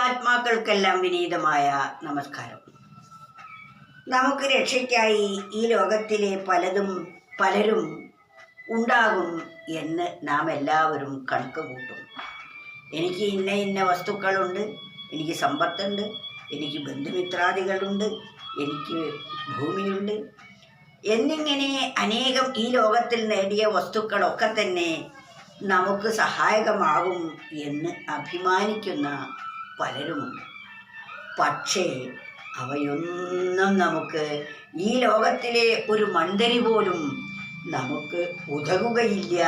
സർവാത്മാക്കൾക്കെല്ലാം വിനീതമായ നമസ്കാരം. നമുക്ക് രക്ഷയ്ക്കായി ഈ ലോകത്തിലെ പലരും ഉണ്ടാകും എന്ന് നാം എല്ലാവരും കണക്ക് കൂട്ടും. എനിക്ക് ഇന്ന വസ്തുക്കളുണ്ട്, എനിക്ക് സമ്പത്തുണ്ട്, എനിക്ക് ബന്ധുമിത്രാദികളുണ്ട്, എനിക്ക് ഭൂമിയുണ്ട് എന്നിങ്ങനെ അനേകം ഈ ലോകത്തിൽ നേടിയ വസ്തുക്കളൊക്കെ തന്നെ നമുക്ക് സഹായകമാകും എന്ന് അഭിമാനിക്കുന്ന പലരുമുണ്ട്. പക്ഷേ അവയൊന്നും നമുക്ക് ഈ ലോകത്തിലെ ഒരു മണ്ടരി പോലും നമുക്ക് ഉതകുകയില്ല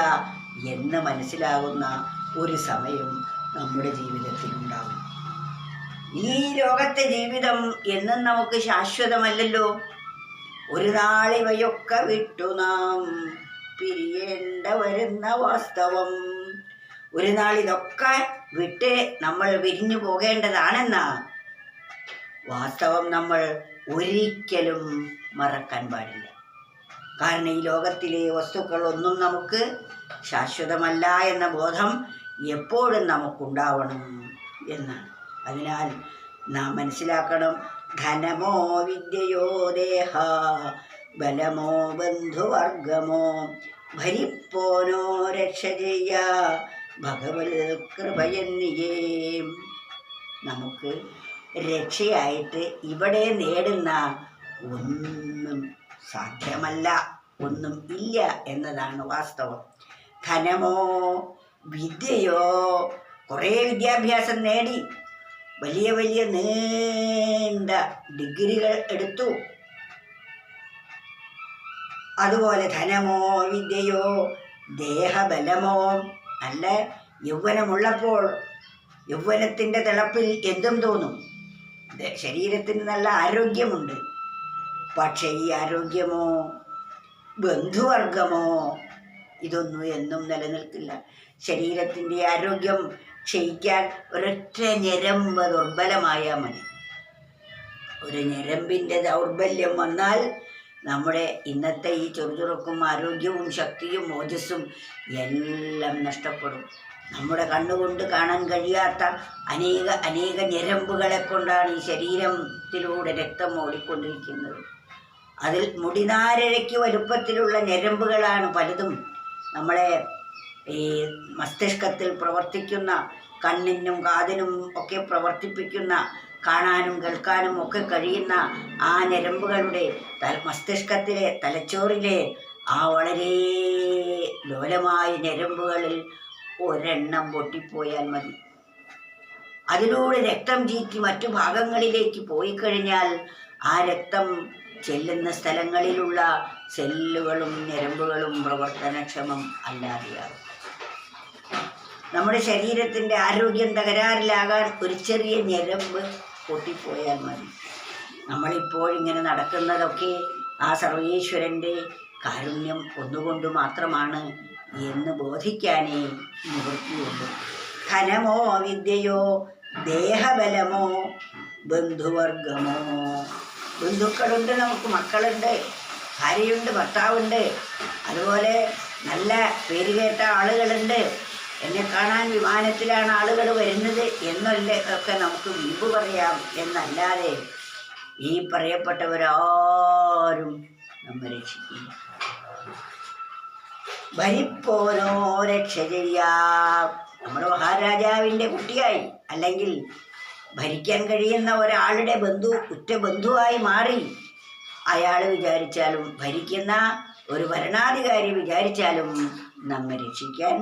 എന്ന് മനസ്സിലാകുന്ന ഒരു സമയം നമ്മുടെ ജീവിതത്തിലുണ്ടാകും. ഈ ലോകത്തെ ജീവിതം എന്നും നമുക്ക് ശാശ്വതമല്ലല്ലോ. ഒരു നാളിവയൊക്കെ വിട്ടു നാം പിരിയേണ്ട വരുന്ന വാസ്തവം. ഒരു നാൾ ഇതൊക്കെ വിട്ട് നമ്മൾ പിരിഞ്ഞു പോകേണ്ടതാണെന്ന വാസ്തവം നമ്മൾ ഒരിക്കലും മറക്കാൻ പാടില്ല. കാരണം ഈ ലോകത്തിലെ വസ്തുക്കളൊന്നും നമുക്ക് ശാശ്വതമല്ല എന്ന ബോധം എപ്പോഴും നമുക്കുണ്ടാവണം എന്നാണ്. അതിനാൽ നാം മനസ്സിലാക്കണം, ധനമോ വിദ്യയോ ദേഹ ബലമോ ബന്ധുവർഗമോ ഭരിപ്പോനോ രക്ഷ ചെയ്യ ഭഗവത് കൃപയെന്നിയേ. നമുക്ക് രക്ഷയായിട്ട് ഇവിടെ നേടുന്ന ഒന്നും സാധ്യമല്ല, ഒന്നും ഇല്ല എന്നതാണ് വാസ്തവം. ധനമോ വിദ്യയോ, കുറേ വിദ്യാഭ്യാസം നേടി വലിയ നീണ്ട ഡിഗ്രികൾ എടുത്തു, അതുപോലെ ധനമോ വിദ്യയോ ദേഹബലമോ, നല്ല യൗവനമുള്ളപ്പോൾ യൗവനത്തിൻ്റെ തിളപ്പിൽ എന്തും തോന്നും, ശരീരത്തിന് നല്ല ആരോഗ്യമുണ്ട്. പക്ഷേ ഈ ആരോഗ്യമോ ബന്ധുവർഗമോ ഇതൊന്നും എന്നും നിലനിൽക്കില്ല. ശരീരത്തിൻ്റെ ആരോഗ്യം ക്ഷയിക്കാൻ ഒരൊറ്റ ഞരമ്പ് ദുർബലമായാൽ മതി. ഒരു ഞരമ്പിൻ്റെ ദൗർബല്യം വന്നാൽ നമ്മുടെ ഇന്നത്തെ ഈ ചുറുചുറുക്കും ആരോഗ്യവും ശക്തിയും ഓജസ്സും എല്ലാം നഷ്ടപ്പെടും. നമ്മുടെ കണ്ണുകൊണ്ട് കാണാൻ കഴിയാത്ത അനേക ഞരമ്പുകളെ കൊണ്ടാണ് ഈ ശരീരത്തിലൂടെ രക്തം ഓടിക്കൊണ്ടിരിക്കുന്നത്. അതിൽ മുടിനാരഴയ്ക്ക് വലുപ്പത്തിലുള്ള ഞരമ്പുകളാണ് പലതും നമ്മളെ ഈ മസ്തിഷ്കത്തിൽ പ്രവർത്തിക്കുന്ന, കണ്ണിനും കാതിനും ഒക്കെ പ്രവർത്തിപ്പിക്കുന്ന, കാണാനും കേൾക്കാനും ഒക്കെ കഴിയുന്ന ആ ഞരമ്പുകളുടെ മസ്തിഷ്കത്തിലെ തലച്ചോറിലെ ആ വളരെ ലോലമായ ഞരമ്പുകളിൽ ഒരെണ്ണം പൊട്ടിപ്പോയാൽ മതി. അതിലൂടെ രക്തം ചീറ്റി മറ്റു ഭാഗങ്ങളിലേക്ക് പോയി കഴിഞ്ഞാൽ ആ രക്തം ചെല്ലുന്ന സ്ഥലങ്ങളിലുള്ള സെല്ലുകളും ഞരമ്പുകളും പ്രവർത്തനക്ഷമം അല്ലാതെയാകും. നമ്മുടെ ശരീരത്തിൻ്റെ ആരോഗ്യം തകരാറിലാകാൻ ഒരു ചെറിയ ഞരമ്പ് പൊട്ടിപ്പോയാൽ മതി. നമ്മളിപ്പോഴിങ്ങനെ നടക്കുന്നതൊക്കെ ആ സർവേശ്വരൻ്റെ കാരുണ്യം ഒന്നുകൊണ്ട് മാത്രമാണ് എന്ന് ബോധിക്കാനേ നിവൃത്തിയുള്ളൂ. ധനമോ വിദ്യയോ ദേഹബലമോ ബന്ധുവർഗമോ, ബന്ധുക്കളുണ്ട്, നമുക്ക് മക്കളുണ്ട്, ഭാര്യയുണ്ട്, ഭർത്താവുണ്ട്, അതുപോലെ നല്ല പേരുകേട്ട ആളുകളുണ്ട്, എന്നെ കാണാൻ വിമാനത്തിലാണ് ആളുകൾ വരുന്നത് ഒക്കെ നമുക്ക് മുമ്പ് പറയാം. എന്നല്ലാതെ ഈ പറയപ്പെട്ടവരാരും നമ്മെ രക്ഷിക്കില്ല. ഭരിപ്പോനോ രക്ഷ ചെയ്യാം. നമ്മുടെ മഹാരാജാവിൻ്റെ കുട്ടിയായി അല്ലെങ്കിൽ ഭരിക്കാൻ കഴിയുന്ന ഒരാളുടെ ഉറ്റ ബന്ധുവായി മാറി അയാൾ വിചാരിച്ചാലും, ഭരിക്കുന്ന ഒരു ഭരണാധികാരി വിചാരിച്ചാലും നമ്മെ രക്ഷിക്കാൻ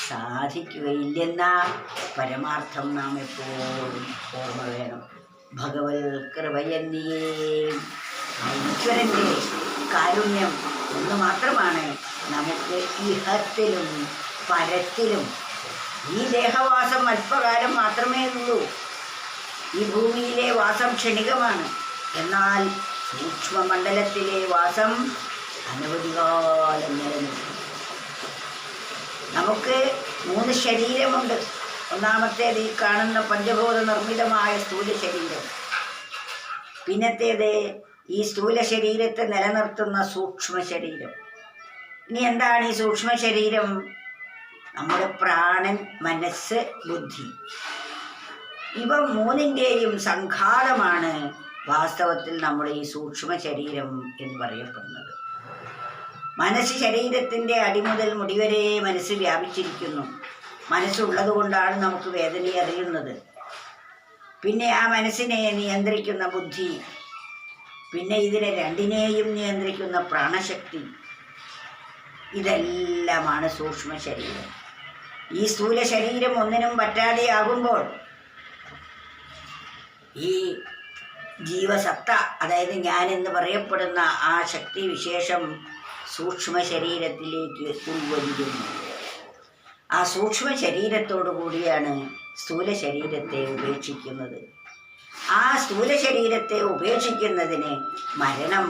സാധിക്കുകയില്ലെന്ന പരമാർത്ഥം നാം എപ്പോഴും ഓർമ്മ വേണം. ഭഗവത് കൃപയെന്നിയേ. ഈശ്വരൻ്റെ കാരുണ്യം ഒന്ന് മാത്രമാണ് നമുക്ക് ഇഹത്തിലും പരത്തിലും. ഈ ദേഹവാസം അല്പകാലം മാത്രമേ ഉള്ളൂ. ഈ ഭൂമിയിലെ വാസം ക്ഷണികമാണ്. എന്നാൽ സൂക്ഷ്മമണ്ഡലത്തിലെ വാസം അനവധി കാലം നിലനിൽക്കും. നമുക്ക് 3 ശരീരമുണ്ട്. ഒന്നാമത്തേത് ഈ കാണുന്ന പഞ്ചഭൂത നിർമ്മിതമായ സ്ഥൂല ശരീരം. പിന്നത്തേത് ഈ സ്ഥൂല ശരീരത്തെ നിലനിർത്തുന്ന സൂക്ഷ്മ ശരീരം. ഇനി എന്താണ് ഈ സൂക്ഷ്മ ശരീരം? നമ്മുടെ പ്രാണൻ, മനസ്സ്, ബുദ്ധി. ഇവ മൂന്നിൻ്റെയും സംഘാതമാണ് വാസ്തവത്തിൽ നമ്മുടെ ഈ സൂക്ഷ്മ ശരീരം എന്ന് പറയപ്പെടുന്നത്. മനസ്സ് ശരീരത്തിൻ്റെ അടിമുതൽ മുടിവരെ മനസ്സ് വ്യാപിച്ചിരിക്കുന്നു. മനസ്സുള്ളത് കൊണ്ടാണ് നമുക്ക് വേദനയെ അറിയുന്നത്. പിന്നെ ആ മനസ്സിനെ നിയന്ത്രിക്കുന്ന ബുദ്ധി, പിന്നെ ഇതിനെ രണ്ടിനെയും നിയന്ത്രിക്കുന്ന പ്രാണശക്തി, ഇതെല്ലാമാണ് സൂക്ഷ്മ ശരീരം. ഈ സ്ഥൂല ശരീരം ഒന്നിനും പറ്റാതെയാകുമ്പോൾ ഈ ജീവസത്ത, അതായത് ഞാൻ എന്ന് പറയപ്പെടുന്ന ആ ശക്തി വിശേഷം സൂക്ഷ്മ ശരീരത്തിലേക്ക് ഉൾവലിക്കുന്നു. ആ സൂക്ഷ്മ ശരീരത്തോടു കൂടിയാണ് സ്ഥൂല ശരീരത്തെ ഉപേക്ഷിക്കുന്നത്. ആ സ്ഥൂല ശരീരത്തെ ഉപേക്ഷിക്കുന്നതിന് മരണം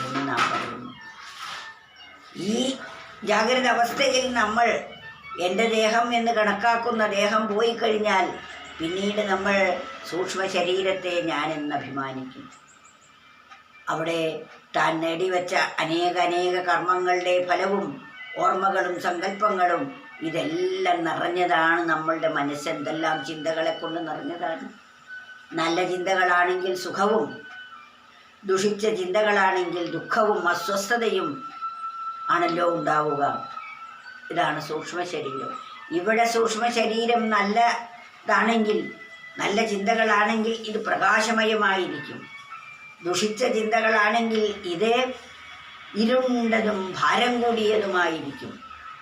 എന്ന് നാം പറയുന്നു. ഈ ജാഗ്രത അവസ്ഥയിൽ നമ്മൾ എൻ്റെ ദേഹം എന്ന് കണക്കാക്കുന്ന ദേഹം പോയി കഴിഞ്ഞാൽ പിന്നീട് നമ്മൾ സൂക്ഷ്മ ശരീരത്തെ ഞാനെന്ന് അഭിമാനിക്കും. അവിടെ താൻ നേടിവെച്ച അനേക കർമ്മങ്ങളുടെ ഫലവും ഓർമ്മകളും സങ്കല്പങ്ങളും ഇതെല്ലാം നിറഞ്ഞതാണ് നമ്മളുടെ മനസ്സ്. എന്തെല്ലാം ചിന്തകളെ കൊണ്ട് നിറഞ്ഞതാണ്. നല്ല ചിന്തകളാണെങ്കിൽ സുഖവും, ദുഷിച്ച ചിന്തകളാണെങ്കിൽ ദുഃഖവും അസ്വസ്ഥതയും ആണല്ലോ ഉണ്ടാവുക. ഇതാണ് സൂക്ഷ്മ ശരീരം. ഇവിടെ സൂക്ഷ്മ ശരീരം നല്ലതാണെങ്കിൽ, നല്ല ചിന്തകളാണെങ്കിൽ ഇത് പ്രകാശമയമായിരിക്കും. ദുഷിച്ച ചിന്തകളാണെങ്കിൽ ഇത് ഇരുണ്ടതും ഭാരം കൂടിയതുമായിരിക്കും.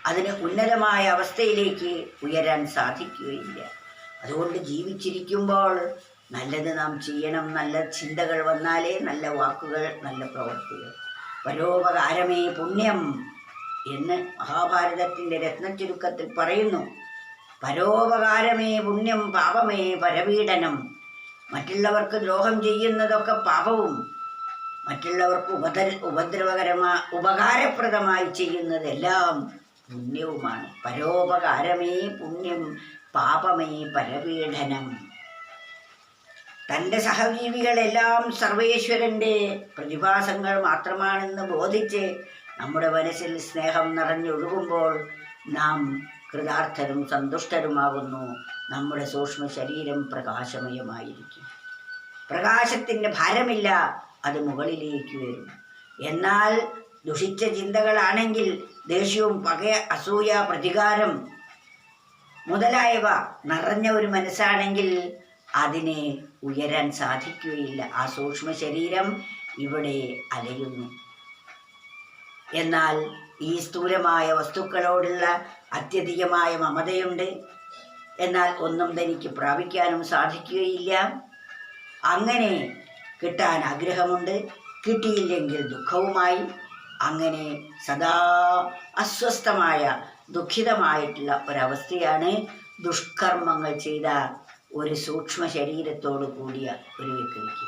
അതിന് ഉന്നതമായ അവസ്ഥയിലേക്ക് ഉയരാൻ സാധിക്കുകയില്ല. അതുകൊണ്ട് ജീവിച്ചിരിക്കുമ്പോൾ നല്ലത് നാം ചെയ്യണം. നല്ല ചിന്തകൾ വന്നാലേ നല്ല വാക്കുകൾ, നല്ല പ്രവൃത്തികൾ. പരോപകാരമേ പുണ്യം എന്ന് മഹാഭാരതത്തിൻ്റെ രത്നച്ചുരുക്കത്തിൽ പറയുന്നു. പരോപകാരമേ പുണ്യം, പാപമേ പരപീഡനം. മറ്റുള്ളവർക്ക് ദ്രോഹം ചെയ്യുന്നതൊക്കെ പാപവും, മറ്റുള്ളവർക്ക് ഉപകാരപ്രദമായി ചെയ്യുന്നതെല്ലാം പുണ്യവുമാണ്. പരോപകാരമേ പുണ്യം, പാപമേ പരപീഡനം. തൻ്റെ സഹജീവികളെല്ലാം സർവേശ്വരൻ്റെ പ്രതിഭാസങ്ങൾ മാത്രമാണെന്ന് ബോധിച്ച് നമ്മുടെ മനസ്സിൽ സ്നേഹം നിറഞ്ഞൊഴുകുമ്പോൾ നാം കൃതാർത്ഥരും സന്തുഷ്ടരുമാകുന്നു. നമ്മുടെ സൂക്ഷ്മ ശരീരം പ്രകാശമയമായിരിക്കും. പ്രകാശത്തിൻ്റെ ഭാരമില്ല, അത് മുകളിലേക്ക് വരും. എന്നാൽ ദുഷിച്ച ചിന്തകളാണെങ്കിൽ ദേഷ്യവും പക, അസൂയ, പ്രതികാരം മുതലായവ നിറഞ്ഞ ഒരു മനസ്സാണെങ്കിൽ അതിനെ ഉയരാൻ സാധിക്കുകയില്ല. ആ സൂക്ഷ്മ ശരീരം ഇവിടെ അലയുന്നു. എന്നാൽ ഈ സ്ഥൂലമായ വസ്തുക്കളോടുള്ള അത്യധികമായ മമതയുണ്ട്. എന്നാൽ ഒന്നും തനിക്ക് പ്രാപിക്കാനും സാധിക്കുകയില്ല. അങ്ങനെ കിട്ടാൻ ആഗ്രഹമുണ്ട്, കിട്ടിയില്ലെങ്കിൽ ദുഃഖവുമായി. അങ്ങനെ സദാ അസ്വസ്ഥമായ, ദുഃഖിതമായിട്ടുള്ള ഒരവസ്ഥയാണ് ദുഷ്കർമ്മങ്ങൾ ചെയ്ത ഒരു സൂക്ഷ്മ ശരീരത്തോടു കൂടിയ ഒരു വ്യക്തിക്ക്.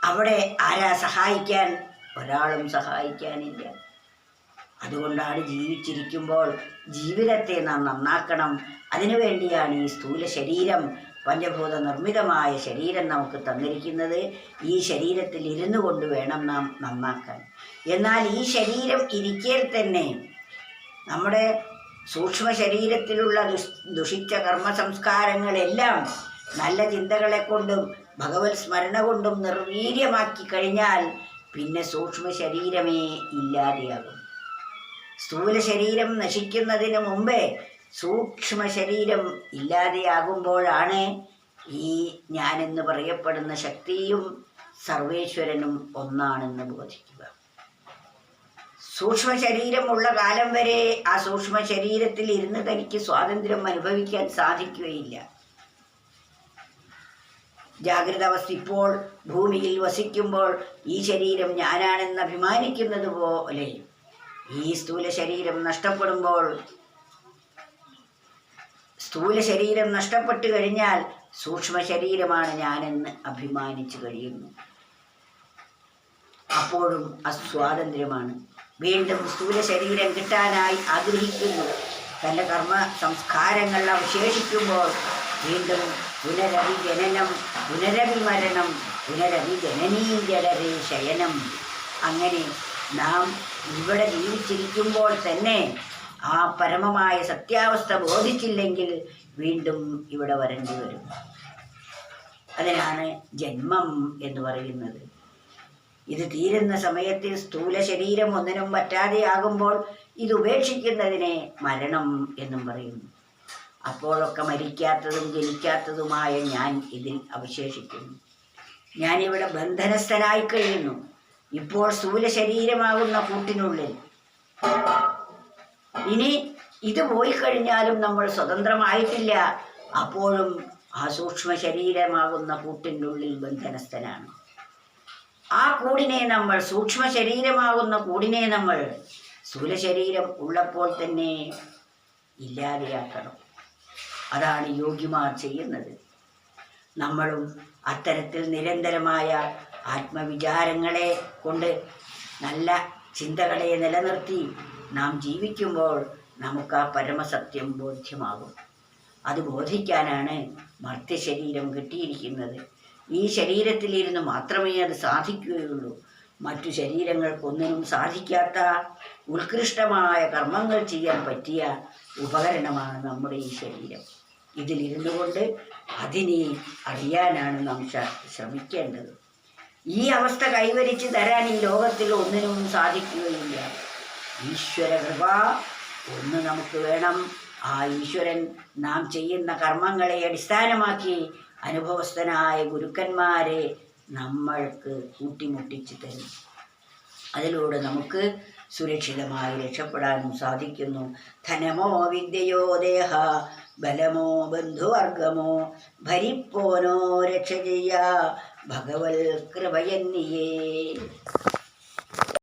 അവിടെ ആരാ സഹായിക്കാൻ? ഒരാളും സഹായിക്കാനില്ല. അതുകൊണ്ടാണ് ജീവിച്ചിരിക്കുമ്പോൾ ജീവിതത്തെ നാം നന്നാക്കണം. അതിനുവേണ്ടിയാണ് ഈ സ്ഥൂല ശരീരം, പഞ്ചഭൂത നിർമ്മിതമായ ശരീരം നമുക്ക് തന്നിരിക്കുന്നത്. ഈ ശരീരത്തിൽ ഇരുന്നു കൊണ്ട് വേണം നാം നന്നാക്കാൻ. എന്നാൽ ഈ ശരീരം ഇരിക്കൽ തന്നെ നമ്മുടെ സൂക്ഷ്മ ശരീരത്തിലുള്ള ദുഷിച്ച കർമ്മ സംസ്കാരങ്ങളെല്ലാം നല്ല ചിന്തകളെ കൊണ്ടും ഭഗവത് സ്മരണ കൊണ്ടും നിർവീര്യമാക്കി കഴിഞ്ഞാൽ പിന്നെ സൂക്ഷ്മ ശരീരമേ ഇല്ലാതെയാകും. സ്ഥൂല ശരീരം നശിക്കുന്നതിന് മുമ്പേ സൂക്ഷ്മ ശരീരം ഇല്ലാതെയാകുമ്പോഴാണ് ഈ ഞാനെന്ന് പറയപ്പെടുന്ന ശക്തിയും സർവേശ്വരനും ഒന്നാണെന്ന് ബോധിക്കുക. സൂക്ഷ്മ ശരീരമുള്ള കാലം വരെ ആ സൂക്ഷ്മ ശരീരത്തിൽ ഇരുന്ന് തനിക്ക് സ്വാതന്ത്ര്യം അനുഭവിക്കാൻ സാധിക്കുകയില്ല. ജാഗ്രത അവസ്ഥ ഇപ്പോൾ ഭൂമിയിൽ വസിക്കുമ്പോൾ ഈ ശരീരം ഞാനാണെന്ന് അഭിമാനിക്കുന്നത് പോലെ ഈ സ്ഥൂല ശരീരം നഷ്ടപ്പെടുമ്പോൾ, സ്ഥൂല ശരീരം നഷ്ടപ്പെട്ടു കഴിഞ്ഞാൽ സൂക്ഷ്മ ശരീരമാണ് ഞാനെന്ന് അഭിമാനിച്ചു കഴിയുന്നു. അപ്പോഴും അസ്വാതന്ത്ര്യമാണ്. വീണ്ടും സ്ഥൂല ശരീരം കിട്ടാനായി ആഗ്രഹിക്കുന്നു. തൻ്റെ കർമ്മ സംസ്കാരങ്ങൾ അവശേഷിക്കുമ്പോൾ വീണ്ടും പുനരവിജനനം, പുനരവിമരണം, പുനരവിജനനീജടരേ ശയനം. അങ്ങനെ നാം ഇവിടെ ജീവിച്ചിരിക്കുമ്പോൾ തന്നെ ആ പരമമായ സത്യാവസ്ഥ ബോധിച്ചില്ലെങ്കിൽ വീണ്ടും ഇവിടെ വരേണ്ടി വരും. അതിനാണ് ജന്മം എന്ന് പറയുന്നത്. ഇത് തീരുന്ന സമയത്തിൽ സ്ഥൂല ശരീരം ഒന്നിനും പറ്റാതെയാകുമ്പോൾ ഇത് ഉപേക്ഷിക്കുന്നതിനെ മരണം എന്നും പറയുന്നു. അപ്പോഴൊക്കെ മരിക്കാത്തതും ജനിക്കാത്തതുമായ ഞാൻ ഇതിൽ അവശേഷിക്കുന്നു. ഞാനിവിടെ ബന്ധനസ്ഥനായി കഴിയുന്നു. ഇപ്പോൾ സ്ഥൂല ശരീരമാകുന്ന കൂട്ടിനുള്ളിൽ. ഇനി ഇത് പോയി കഴിഞ്ഞാലും നമ്മൾ സ്വതന്ത്രമായിട്ടില്ല. അപ്പോഴും ആ സൂക്ഷ്മ ശരീരമാകുന്ന കൂട്ടിൻ്റെ ഉള്ളിൽ ബന്ധനസ്ഥനാണ്. ആ കൂടിനെ നമ്മൾ, സൂക്ഷ്മ ശരീരമാകുന്ന കൂടിനെ നമ്മൾ സ്ഥൂല ശരീരം ഉള്ളപ്പോൾ തന്നെ ഇല്ലാതെയാക്കണം. അതാണ് യോഗിമാർ ചെയ്യുന്നത്. നമ്മളും അത്തരത്തിൽ നിരന്തരമായ ആത്മവിചാരങ്ങളെ കൊണ്ട് നല്ല ചിന്തകളെ നിലനിർത്തി നാം ജീവിക്കുമ്പോൾ നമുക്ക് ആ പരമസത്യം ബോധ്യമാകും. അത് ബോധിക്കാനാണ് മർത്യശരീരം കിട്ടിയിരിക്കുന്നത്. ഈ ശരീരത്തിലിരുന്ന് മാത്രമേ അത് സാധിക്കുകയുള്ളൂ. മറ്റു ശരീരങ്ങൾക്കൊന്നിനും സാധിക്കാത്ത ഉത്കൃഷ്ടമായ കർമ്മങ്ങൾ ചെയ്യാൻ പറ്റിയ ഉപകരണമാണ് നമ്മുടെ ഈ ശരീരം. ഇതിലിരുന്നു കൊണ്ട് അതിനെ അറിയാനാണ് നാം ശ്രമിക്കേണ്ടത്. ഈ അവസ്ഥ കൈവരിച്ച് തരാൻ ഈ ലോകത്തിൽ ഒന്നിനും സാധിക്കുകയില്ല. ഈശ്വര കൃപ ഒന്ന് നമുക്ക് വേണം. ആ ഈശ്വരൻ നാം ചെയ്യുന്ന കർമ്മങ്ങളെ അടിസ്ഥാനമാക്കി അനുഭവസ്ഥനായ ഗുരുക്കന്മാരെ നമ്മൾക്ക് കൂട്ടിമുട്ടിച്ച് തരും. അതിലൂടെ നമുക്ക് സുരക്ഷിതമായി രക്ഷപ്പെടാനും സാധിക്കുന്നു. ധനമോ വിദ്യയോ ദേഹ ബലമോ ബന്ധുവർഗമോ ഭരിപ്പോനോ രക്ഷ ചെയ്യ ഭഗവൽ കൃപയന്നിയേ.